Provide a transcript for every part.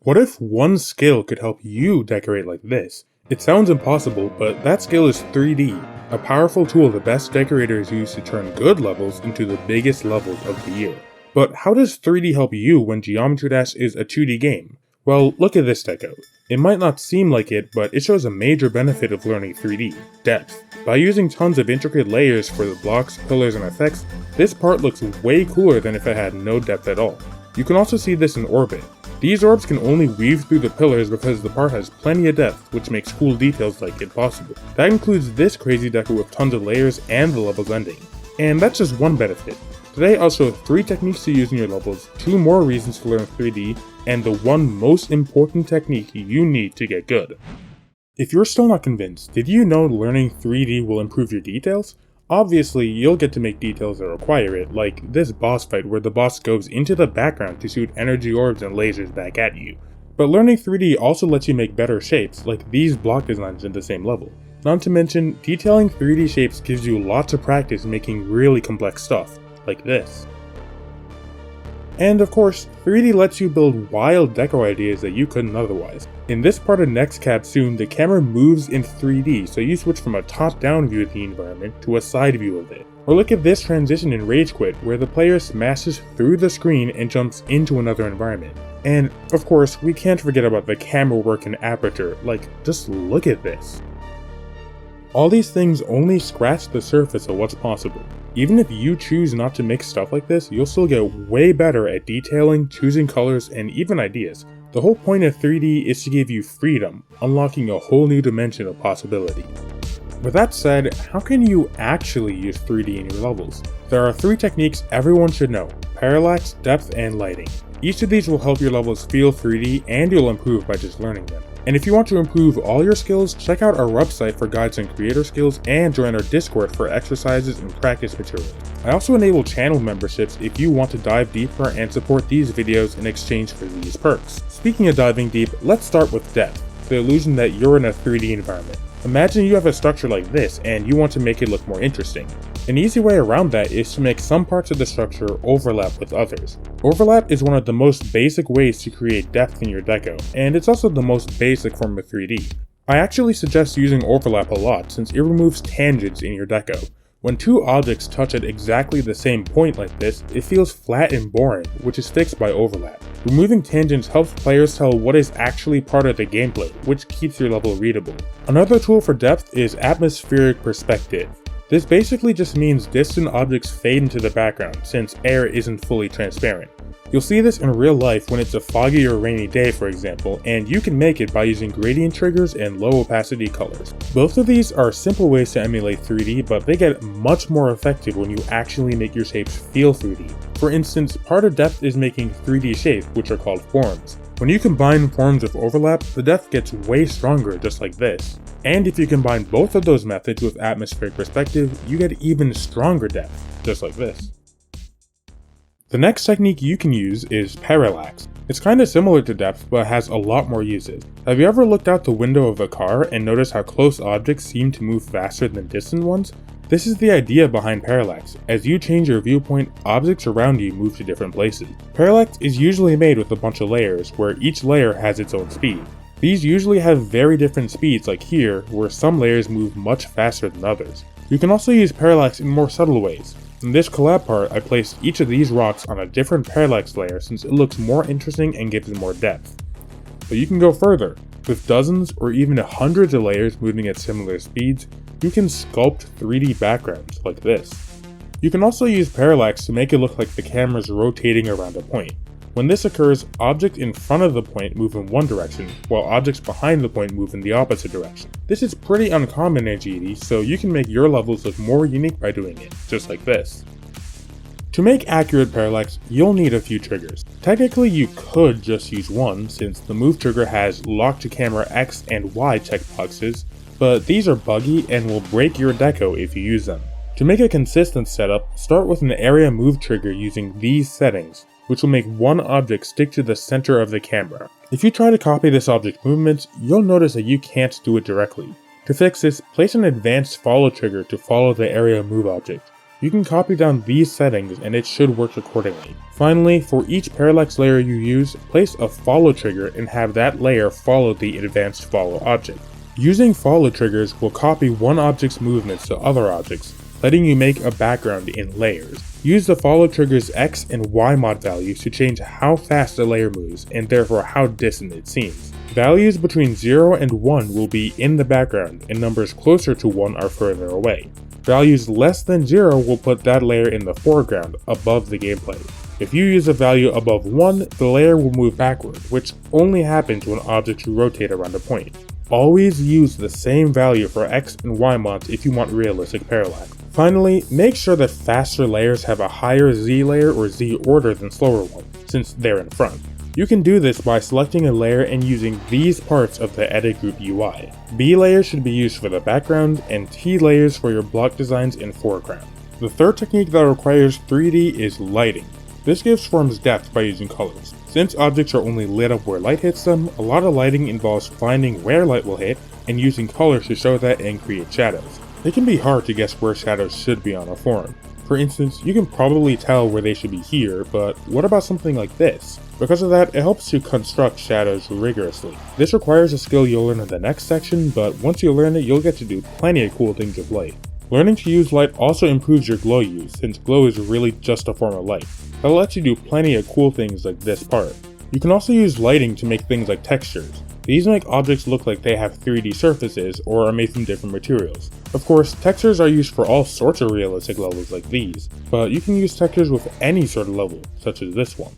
What if one skill could help you decorate like this? It sounds impossible, but that skill is 3D, a powerful tool the best decorators use to turn good levels into the biggest levels of the year. But how does 3D help you when Geometry Dash is a 2D game? Well, look at this deco. It might not seem like it, but it shows a major benefit of learning 3D, depth. By using tons of intricate layers for the blocks, pillars, and effects, this part looks way cooler than if it had no depth at all. You can also see this in orbit. These orbs can only weave through the pillars because the part has plenty of depth, which makes cool details like it possible. That includes this crazy deco with tons of layers and the level's ending. And that's just one benefit. Today I'll show 3 techniques to use in your levels, 2 more reasons to learn 3D, and the one most important technique you need to get good. If you're still not convinced, did you know learning 3D will improve your details? Obviously, you'll get to make details that require it, like this boss fight where the boss goes into the background to shoot energy orbs and lasers back at you. But learning 3D also lets you make better shapes, like these block designs in the same level. Not to mention, detailing 3D shapes gives you lots of practice making really complex stuff, like this. And of course, 3D lets you build wild deco ideas that you couldn't otherwise. In this part of next capsule, the camera moves in 3D, so you switch from a top-down view of the environment to a side view of it. Or look at this transition in Rage Quit, where the player smashes through the screen and jumps into another environment. And of course, we can't forget about the camera work and aperture, like just look at this. All these things only scratch the surface of what's possible. Even if you choose not to make stuff like this, you'll still get way better at detailing, choosing colors, and even ideas. The whole point of 3D is to give you freedom, unlocking a whole new dimension of possibility. With that said, how can you actually use 3D in your levels? There are 3 techniques everyone should know: parallax, depth, and lighting. Each of these will help your levels feel 3D, and you'll improve by just learning them. And if you want to improve all your skills, check out our website for guides on creator skills and join our Discord for exercises and practice materials. I also enable channel memberships if you want to dive deeper and support these videos in exchange for these perks. Speaking of diving deep, let's start with depth, the illusion that you're in a 3D environment. Imagine you have a structure like this and you want to make it look more interesting. An easy way around that is to make some parts of the structure overlap with others. Overlap is one of the most basic ways to create depth in your deco, and it's also the most basic form of 3D. I actually suggest using overlap a lot since it removes tangents in your deco. When 2 objects touch at exactly the same point like this, it feels flat and boring, which is fixed by overlap. Removing tangents helps players tell what is actually part of the gameplay, which keeps your level readable. Another tool for depth is atmospheric perspective. This basically just means distant objects fade into the background, since air isn't fully transparent. You'll see this in real life when it's a foggy or rainy day, for example, and you can make it by using gradient triggers and low opacity colors. Both of these are simple ways to emulate 3D, but they get much more effective when you actually make your shapes feel 3D. For instance, part of depth is making 3D shapes, which are called forms. When you combine forms with overlap, the depth gets way stronger, just like this. And if you combine both of those methods with atmospheric perspective, you get even stronger depth, just like this. The next technique you can use is parallax. It's kinda similar to depth, but has a lot more uses. Have you ever looked out the window of a car and noticed how close objects seem to move faster than distant ones? This is the idea behind parallax. As you change your viewpoint, objects around you move to different places. Parallax is usually made with a bunch of layers, where each layer has its own speed. These usually have very different speeds, like here, where some layers move much faster than others. You can also use parallax in more subtle ways. In this collab part, I placed each of these rocks on a different parallax layer since it looks more interesting and gives more depth. But you can go further. With dozens or even hundreds of layers moving at similar speeds, you can sculpt 3D backgrounds like this. You can also use parallax to make it look like the camera's rotating around a point. When this occurs, objects in front of the point move in one direction, while objects behind the point move in the opposite direction. This is pretty uncommon in GD, so you can make your levels look more unique by doing it, just like this. To make accurate parallax, you'll need a few triggers. Technically you could just use one, since the move trigger has lock to camera X and Y checkboxes, but these are buggy and will break your deco if you use them. To make a consistent setup, start with an area move trigger using these settings, which will make one object stick to the center of the camera. If you try to copy this object's movements, you'll notice that you can't do it directly. To fix this, place an advanced follow trigger to follow the area move object. You can copy down these settings and it should work accordingly. Finally, for each parallax layer you use, place a follow trigger and have that layer follow the advanced follow object. Using follow triggers will copy one object's movements to other objects, letting you make a background in layers. Use the follow trigger's X and Y mod values to change how fast a layer moves and therefore how distant it seems. Values between 0 and 1 will be in the background and numbers closer to 1 are further away. Values less than 0 will put that layer in the foreground, above the gameplay. If you use a value above 1, the layer will move backward, which only happens when objects rotate around a point. Always use the same value for X and Y mods if you want realistic parallax. Finally, make sure that faster layers have a higher Z layer or Z order than slower ones, since they're in front. You can do this by selecting a layer and using these parts of the edit group UI. B layers should be used for the background, and T layers for your block designs in foreground. The third technique that requires 3D is lighting. This gives forms depth by using colors. Since objects are only lit up where light hits them, a lot of lighting involves finding where light will hit and using colors to show that and create shadows. It can be hard to guess where shadows should be on a form. For instance, you can probably tell where they should be here, but what about something like this? Because of that, it helps to construct shadows rigorously. This requires a skill you'll learn in the next section, but once you learn it, you'll get to do plenty of cool things with light. Learning to use light also improves your glow use, since glow is really just a form of light. That'll let you do plenty of cool things like this part. You can also use lighting to make things like textures. These make objects look like they have 3D surfaces or are made from different materials. Of course, textures are used for all sorts of realistic levels like these, but you can use textures with any sort of level, such as this one.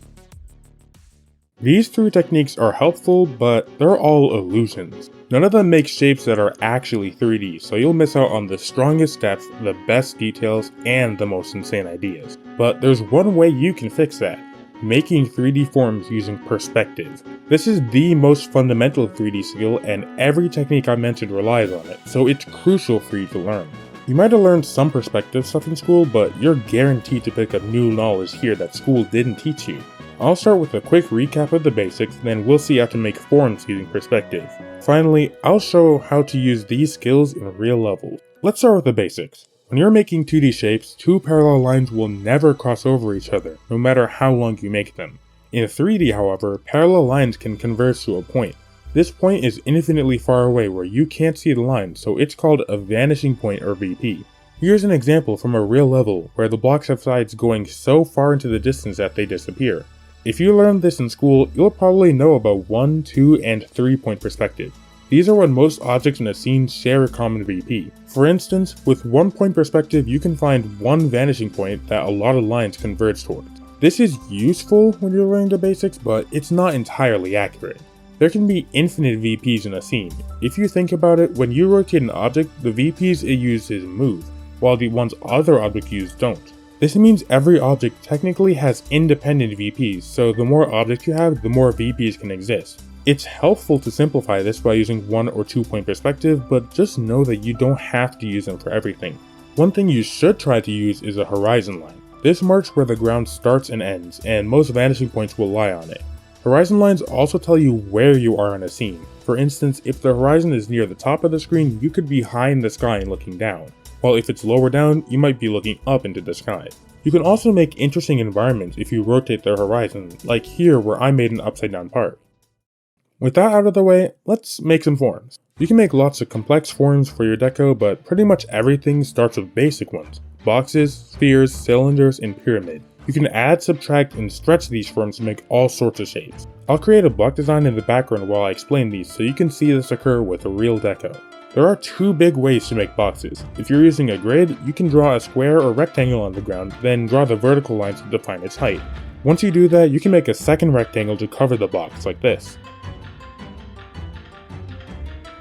These three techniques are helpful, but they're all illusions. None of them make shapes that are actually 3D, so you'll miss out on the strongest depth, the best details, and the most insane ideas. But there's one way you can fix that: making 3D forms using perspective. This is the most fundamental 3D skill, and every technique I mentioned relies on it, so it's crucial for you to learn. You might have learned some perspective stuff in school, but you're guaranteed to pick up new knowledge here that school didn't teach you. I'll start with a quick recap of the basics, then we'll see how to make forms using perspective. Finally, I'll show how to use these skills in real levels. Let's start with the basics. When you're making 2D shapes, two parallel lines will never cross over each other, no matter how long you make them. In 3D, however, parallel lines can converge to a point. This point is infinitely far away where you can't see the line, so it's called a vanishing point or VP. Here's an example from a real level where the blocks have sides going so far into the distance that they disappear. If you learned this in school, you'll probably know about 1, 2, and 3 point perspective. These are when most objects in a scene share a common VP. For instance, with 1 point perspective, you can find one vanishing point that a lot of lines converge towards. This is useful when you're learning the basics, but it's not entirely accurate. There can be infinite VPs in a scene. If you think about it, when you rotate an object, the VPs it uses move, while the ones other objects use don't. This means every object technically has independent VPs, so the more objects you have, the more VPs can exist. It's helpful to simplify this by using 1 or 2 point perspective, but just know that you don't have to use them for everything. One thing you should try to use is a horizon line. This marks where the ground starts and ends, and most vanishing points will lie on it. Horizon lines also tell you where you are in a scene. For instance, if the horizon is near the top of the screen, you could be high in the sky and looking down, while if it's lower down, you might be looking up into the sky. You can also make interesting environments if you rotate the horizon, like here where I made an upside down part. With that out of the way, let's make some forms. You can make lots of complex forms for your deco, but pretty much everything starts with basic ones: boxes, spheres, cylinders, and pyramid. You can add, subtract, and stretch these forms to make all sorts of shapes. I'll create a block design in the background while I explain these so you can see this occur with a real deco. There are two big ways to make boxes. If you're using a grid, you can draw a square or rectangle on the ground, then draw the vertical lines to define its height. Once you do that, you can make a second rectangle to cover the box, like this.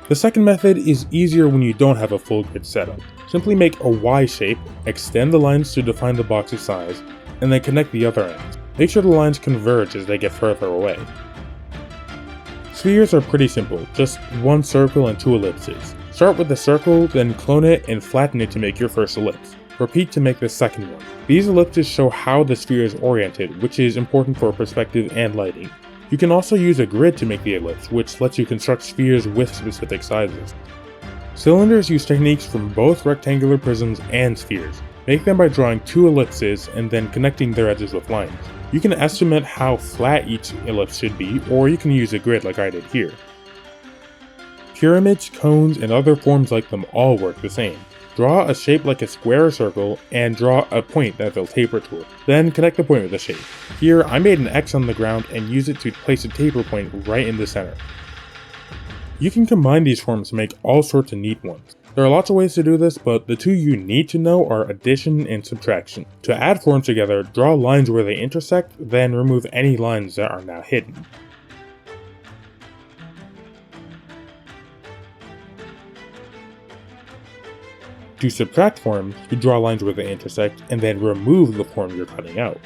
The second method is easier when you don't have a full grid setup. Simply make a Y shape, extend the lines to define the box's size, and then connect the other ends. Make sure the lines converge as they get further away. Spheres are pretty simple, just one circle and two ellipses. Start with the circle, then clone it and flatten it to make your first ellipse. Repeat to make the second one. These ellipses show how the sphere is oriented, which is important for perspective and lighting. You can also use a grid to make the ellipse, which lets you construct spheres with specific sizes. Cylinders use techniques from both rectangular prisms and spheres. Make them by drawing 2 ellipses and then connecting their edges with lines. You can estimate how flat each ellipse should be, or you can use a grid like I did here. Pyramids, cones, and other forms like them all work the same. Draw a shape like a square or circle, and draw a point that they'll taper to. Then connect the point with the shape. Here, I made an X on the ground and use it to place a taper point right in the center. You can combine these forms to make all sorts of neat ones. There are lots of ways to do this, but the two you need to know are addition and subtraction. To add forms together, draw lines where they intersect, then remove any lines that are now hidden. To subtract forms, you draw lines where they intersect, and then remove the form you're cutting out.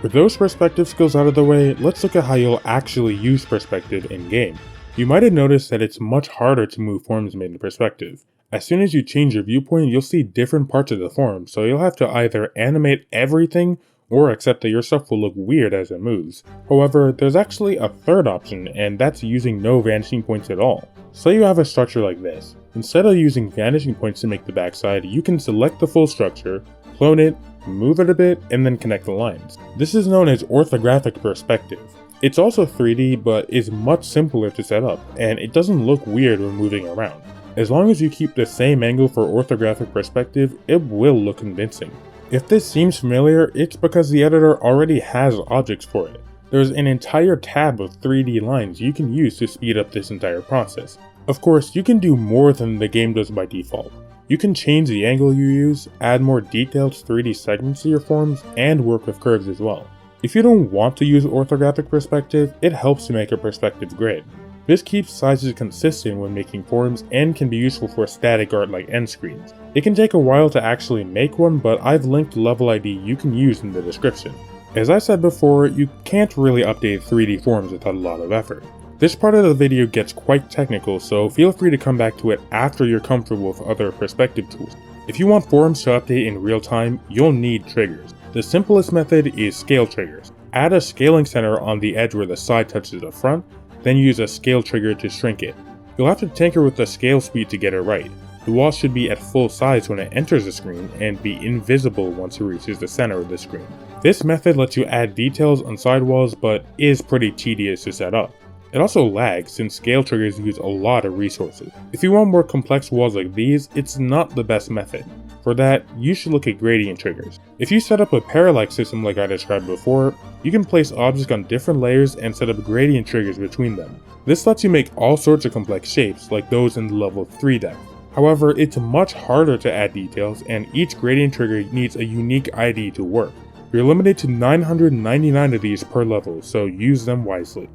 With those perspective skills out of the way, let's look at how you'll actually use perspective in-game. You might have noticed that it's much harder to move forms made in perspective. As soon as you change your viewpoint, you'll see different parts of the form, so you'll have to either animate everything or accept that your stuff will look weird as it moves. However, there's actually a third option, and that's using no vanishing points at all. Say you have a structure like this. Instead of using vanishing points to make the backside, you can select the full structure, clone it, move it a bit, and then connect the lines. This is known as orthographic perspective. It's also 3D, but is much simpler to set up, and it doesn't look weird when moving around. As long as you keep the same angle for orthographic perspective, it will look convincing. If this seems familiar, it's because the editor already has objects for it. There's an entire tab of 3D lines you can use to speed up this entire process. Of course, you can do more than the game does by default. You can change the angle you use, add more detailed 3D segments to your forms, and work with curves as well. If you don't want to use orthographic perspective, it helps to make a perspective grid. This keeps sizes consistent when making forms and can be useful for static art like end screens. It can take a while to actually make one, but I've linked level ID you can use in the description. As I said before, you can't really update 3D forms without a lot of effort. This part of the video gets quite technical, so feel free to come back to it after you're comfortable with other perspective tools. If you want forms to update in real time, you'll need triggers. The simplest method is scale triggers. Add a scaling center on the edge where the side touches the front, then use a scale trigger to shrink it. You'll have to tinker with the scale speed to get it right. The wall should be at full size when it enters the screen and be invisible once it reaches the center of the screen. This method lets you add details on sidewalls, but is pretty tedious to set up. It also lags since scale triggers use a lot of resources. If you want more complex walls like these, it's not the best method. For that, you should look at gradient triggers. If you set up a parallax system like I described before, you can place objects on different layers and set up gradient triggers between them. This lets you make all sorts of complex shapes like those in the level 3 deck. However, it's much harder to add details, and each gradient trigger needs a unique ID to work. You're limited to 999 of these per level, so use them wisely.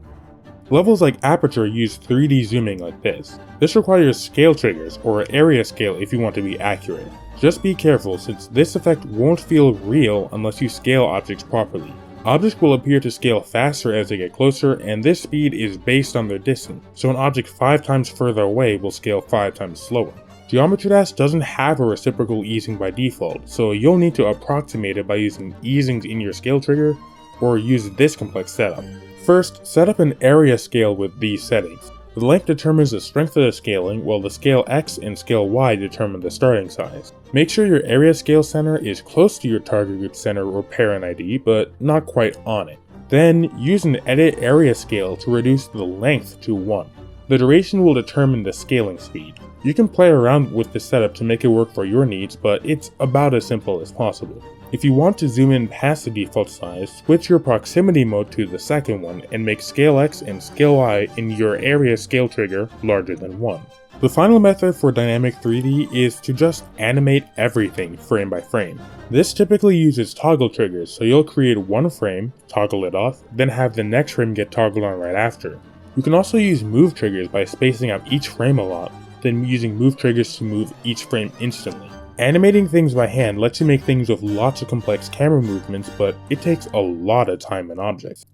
Levels like Aperture use 3D zooming like this. This requires scale triggers, or area scale if you want to be accurate. Just be careful since this effect won't feel real unless you scale objects properly. Objects will appear to scale faster as they get closer, and this speed is based on their distance, so an object 5 times further away will scale 5 times slower. Geometry Dash doesn't have a reciprocal easing by default, so you'll need to approximate it by using easings in your scale trigger, or use this complex setup. First, set up an area scale with these settings. The length determines the strength of the scaling, while the scale X and scale Y determine the starting size. Make sure your area scale center is close to your target group center or parent ID, but not quite on it. Then, use an edit area scale to reduce the length to 1. The duration will determine the scaling speed. You can play around with the setup to make it work for your needs, but it's about as simple as possible. If you want to zoom in past the default size, switch your proximity mode to the second one and make scale X and scale Y in your area scale trigger larger than 1. The final method for dynamic 3D is to just animate everything frame by frame. This typically uses toggle triggers, so you'll create one frame, toggle it off, then have the next frame get toggled on right after. You can also use move triggers by spacing out each frame a lot, then using move triggers to move each frame instantly. Animating things by hand lets you make things with lots of complex camera movements, but it takes a lot of time and objects.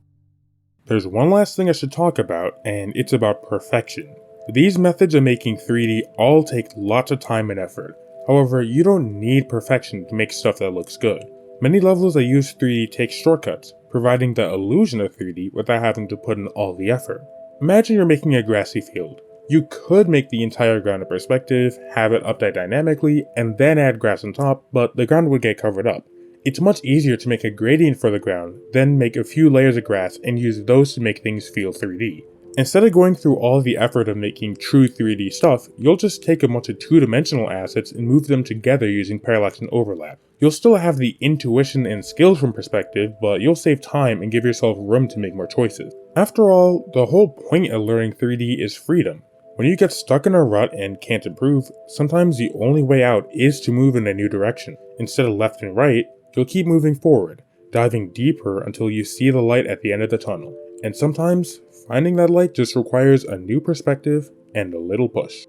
There's one last thing I should talk about, and it's about perfection. These methods of making 3D all take lots of time and effort. However, you don't need perfection to make stuff that looks good. Many levels that use 3D take shortcuts, providing the illusion of 3D without having to put in all the effort. Imagine you're making a grassy field. You could make the entire ground in perspective, have it update dynamically, and then add grass on top, but the ground would get covered up. It's much easier to make a gradient for the ground, then make a few layers of grass and use those to make things feel 3D. Instead of going through all the effort of making true 3D stuff, you'll just take a bunch of two-dimensional assets and move them together using parallax and overlap. You'll still have the intuition and skills from perspective, but you'll save time and give yourself room to make more choices. After all, the whole point of learning 3D is freedom. When you get stuck in a rut and can't improve, sometimes the only way out is to move in a new direction. Instead of left and right, you'll keep moving forward, diving deeper until you see the light at the end of the tunnel. And sometimes, finding that light just requires a new perspective and a little push.